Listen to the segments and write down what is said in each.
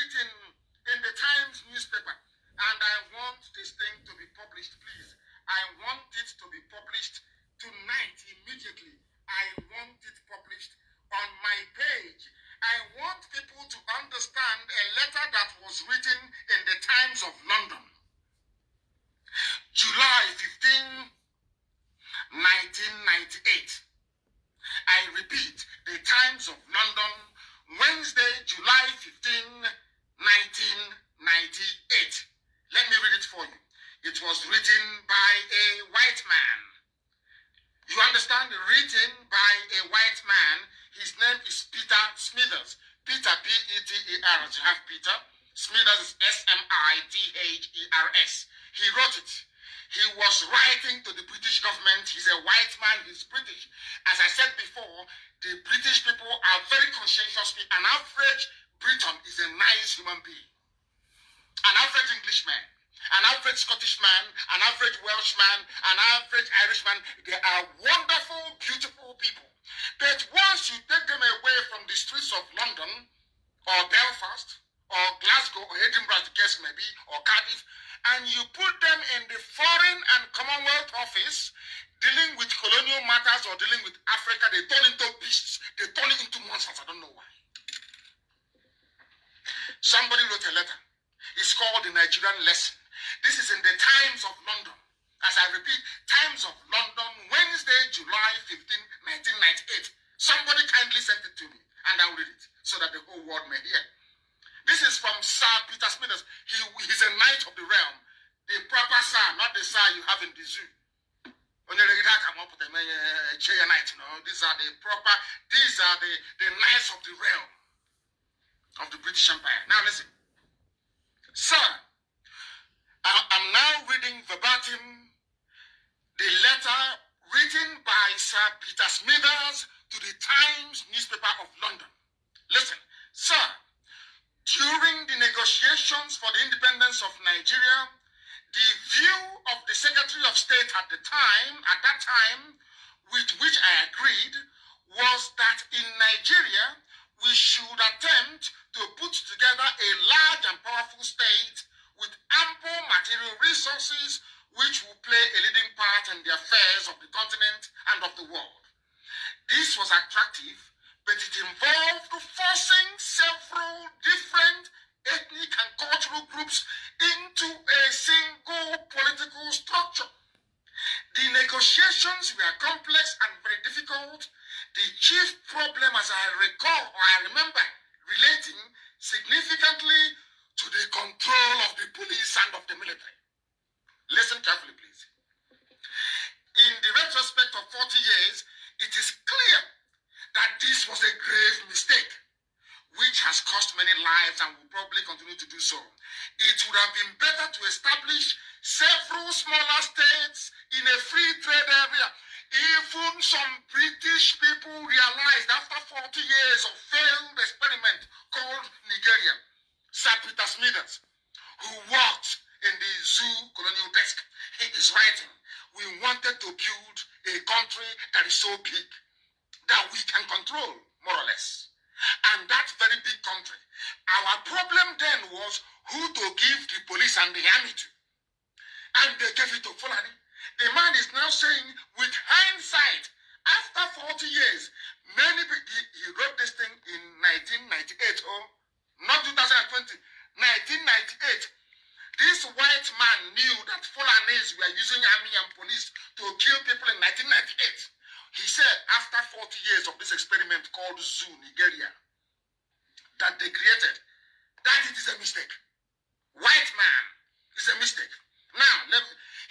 written in the Times newspaper, and I want this thing to be published, please. I want it to be published tonight, immediately. I want it published on my page. I want people to understand a letter that was written in the Times of London, July 15, 1998. I repeat, the Times of London, Wednesday, July 15, 1998. Let me read it for you. It was written by a white man. You understand? Written by a white man. His name is Peter Smithers. Peter, P-E-T-E-R, as you have Peter. Smithers is S-M-I-T-H-E-R-S. He wrote it. He was writing to the British government. He's a white man. He's British. As I said before, the British people are very conscientious. An average Briton is a nice human being. An average Englishman, an average Scottish man, an average Welshman, an average Irishman, they are wonderful, beautiful people. But once you take them away from the streets of London, or Belfast, or Glasgow, or Edinburgh, as the case may be, or Cardiff, and you put them in the Foreign and Commonwealth Office, dealing with colonial matters or dealing with Africa, they turn into beasts, they turn into monsters. I don't know why. Somebody wrote a letter. It's called the Nigerian Lesson. This is in the Times of London. As I repeat, Times of London, Wednesday, July 15, 1998. Somebody kindly sent it to me, and I'll read it so that the whole world may hear. This is from Sir Peter Smithers. He's a knight of the realm. The proper sir, not the sir you have in the zoo. When you come up with a chair knight, you know, these are the knights of the realm of the British Empire. Now listen. Sir, I'm now reading verbatim the letter written by Sir Peter Smithers to the Times newspaper of London. Listen, sir, during the negotiations for the independence of Nigeria, the view of the Secretary of State at that time, with which I agreed, was that in Nigeria, we should attempt to put together a large and powerful state with ample material resources which will play a leading part in the affairs of the continent and of the world. This was attractive, but it involved forcing several different ethnic and cultural groups into a single political structure. The negotiations were complex and very difficult. The chief problem, as I recall, or I remember, relating significantly to the control of the police and of the military. Listen carefully, please. In the retrospect of 40 years, it is clear that this was a grave mistake, which has cost many lives and will probably continue to do so. It would have been better to establish several smaller states in a free trade area. Even some British people realized after 40 years of failed experiment called Nigeria, Sir Peter Smithers, who worked in the zoo colonial desk, he is writing, we wanted to build a country that is so big that we can control, more or less. And that very big country, our problem then was who to give the police and the army to. And they gave it to Fulani. The man is now saying, with hindsight, after 40 years, many people, he wrote this thing in 1998, not 2020, 1998. This white man knew that Fulanis were using army and police to kill people in 1998. He said, after 40 years of this experiment called Zoo, Nigeria, that they created, that it is a mistake. White man is a mistake. Now,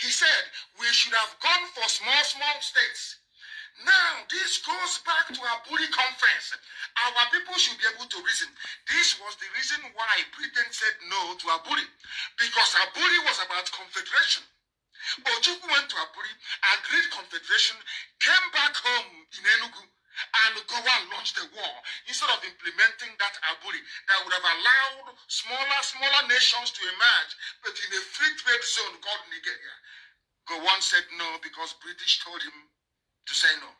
he said, we should have gone for small states. Now, this goes back to our Aburi conference. Our people should be able to reason. This was the reason why Britain said no to Aburi. Because Aburi was about confederation. Ojukwu went to Aburi, agreed confederation, came back home in Enugu, and go and launch the war. Instead of implementing that Aburi that would have allowed smaller nations to emerge, but in a free trade zone called Nigeria. Gowon said no because British told him to say no.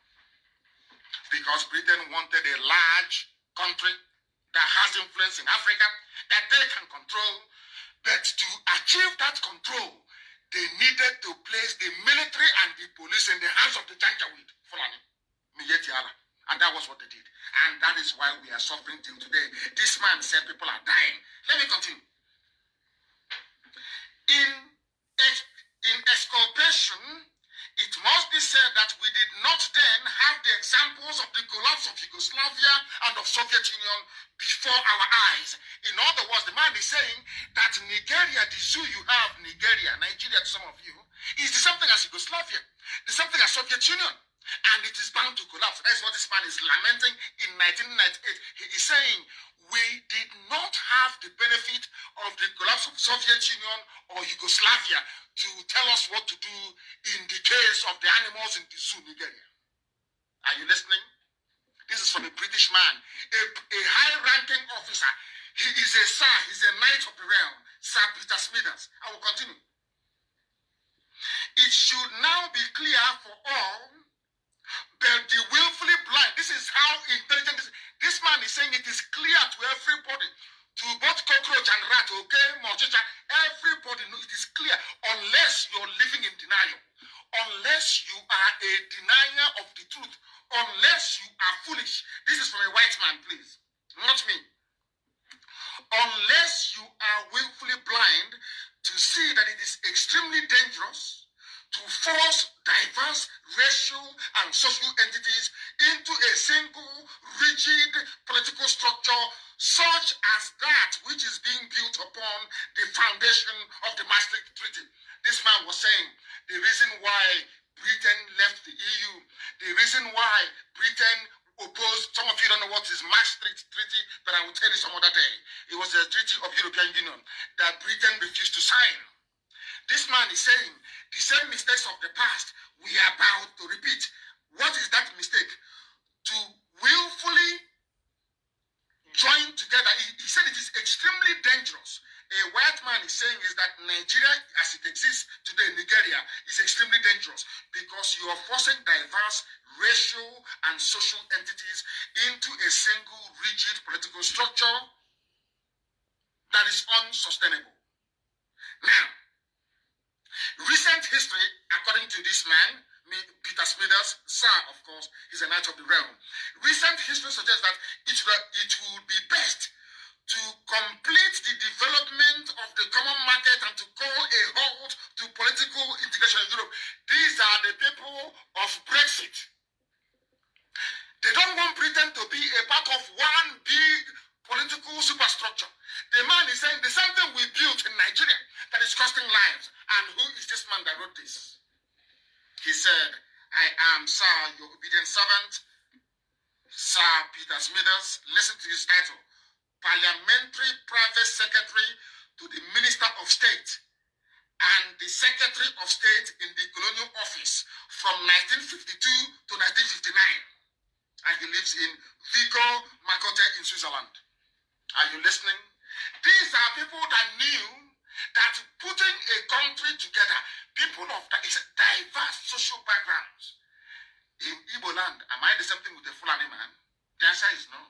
Because Britain wanted a large country that has influence in Africa, that they that control, they needed to place the military and the police in the hands of the Janjaweed, Fulani, Miyetiala. And that was what they did. And that is why we are suffering till today. This man said people are dying. Let me continue. In exculpation, it must be said that we did not then have the examples of the collapse of Yugoslavia and of Soviet Union before our eyes. In other words, the man is saying that Nigeria, the zoo you have, Nigeria to some of you, is the same thing as Yugoslavia, the same thing as Soviet Union. And it is bound to collapse. That's what this man is lamenting in 1998. He is saying, we did not have the benefit of the collapse of Soviet Union or Yugoslavia to tell us what to do in the case of the animals in the zoo, Nigeria. Are you listening? This is from a British man, a high-ranking officer. He is a sir, he's a knight of the realm, Sir Peter Smithers. I will continue. It should now be clear for all that the willfully blind, this is how intelligent this man is saying. It is clear to everybody, to both cockroach and rat, okay, Mochicha, everybody knows it is clear, unless you're living in denial, unless you are a denier of the truth, unless you are foolish. This is from a white man, please, not me. Unless you are willfully blind to see that it is extremely dangerous to force diverse racial and social entities into a single, rigid political structure such as that which is being built upon the foundation of the Maastricht Treaty. This man was saying the reason why Britain left the EU, the reason why Britain opposed, some of you don't know what is Maastricht Treaty, but I will tell you some other day. It was a treaty of European Union that Britain refused to sign. This man is saying the same mistakes of the past we are about to repeat. What is that mistake? To willfully join together. He said it is extremely dangerous. A white man is saying is that Nigeria, as it exists today, Nigeria, is extremely dangerous because you are forcing diverse racial and social entities into a single rigid political structure that is unsustainable. Now, recent history, according to this man, Peter Smithers, sir, of course, he's a knight of the realm. Recent history suggests that it would be best to complete the development of the common market and to call a halt to political integration in Europe. These are the people of Brexit. They don't want Britain to be a part of one big political superstructure. The man is saying the same thing we built in Nigeria that is costing lives. And who is this man that wrote this? He said, I am, sir, your obedient servant, Sir Peter Smithers. Listen to his title. Parliamentary Private Secretary to the Minister of State and the Secretary of State in the Colonial Office from 1952 to 1959. And he lives in Vigo, Makote in Switzerland. Are you listening? These are people that knew that putting a country together, people of diverse social backgrounds. In Igbo land, am I the same thing with the Fulani man? The answer is no.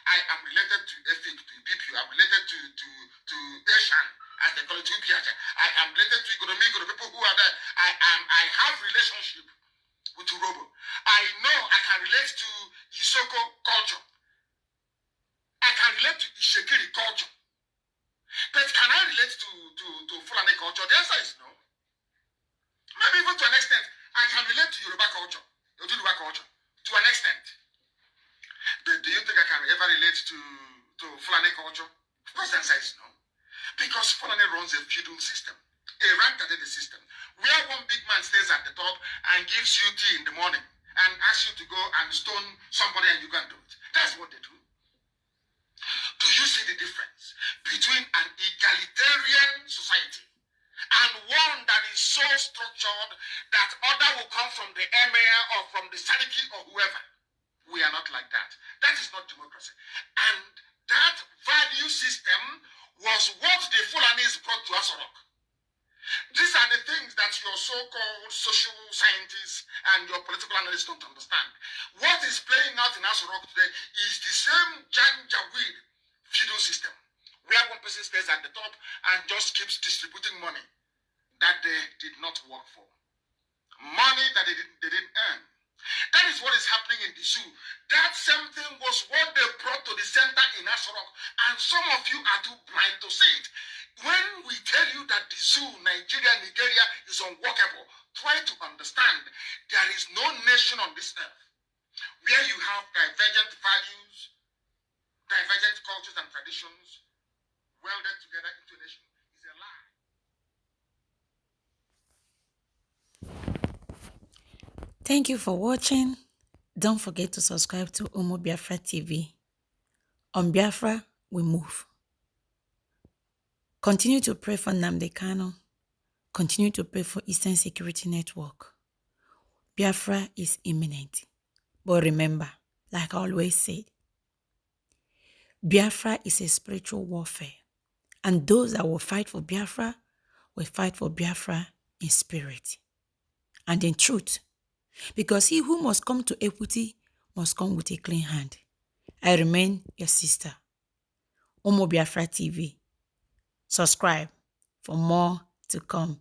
I am related to Efik, to Ibibu. I'm related to Asian, as they call it, to Ibiaja. I am related to Igonomigo, the people who are there. I have relationship with Urobo. I know I can relate to Isoko culture. I can relate to Ishekiri culture. But can I relate to Fulani culture? The answer is no. Maybe even to an extent, I can relate to Yoruba culture, Yoruba culture, to an extent. But do you think I can ever relate to Fulani culture? Of course, the answer is no. Because Fulani runs a feudal system, a rank-added system, where one big man stays at the top and gives you tea in the morning and asks you to go and stone somebody and you can do it. That's what they do. Do you see the difference between an egalitarian society and one that is so structured that order will come from the emir or from the sadiki or whoever? We are not like that. That is not democracy. And that value system was what the Fulanis brought to Asorok. These are the things that your so-called social scientists and your political analysts don't understand. What is playing out in Asorok today is the same Janjaweed feudal system, where one person stays at the top and just keeps distributing money that they did not work for, money that they didn't earn. That is what is happening in the zoo. That same thing was what they brought to the center in Asorok, and some of you are too blind to see it. When we tell you that the zoo, Nigeria is unworkable, try to understand there is no nation on this earth where you have divergent values, divergent cultures and traditions welded together into a nation. Is a lie. Thank you for watching. Don't forget to subscribe to Biafra TV. On Biafra, we move. Continue to pray for Nnamdi Kanu. Continue to pray for Eastern Security Network. Biafra is imminent. But remember, like I always said, Biafra is a spiritual warfare. And those that will fight for Biafra will fight for Biafra in spirit and in truth. Because he who must come to equity must come with a clean hand. I remain your sister. Biafra TV. Subscribe for more to come.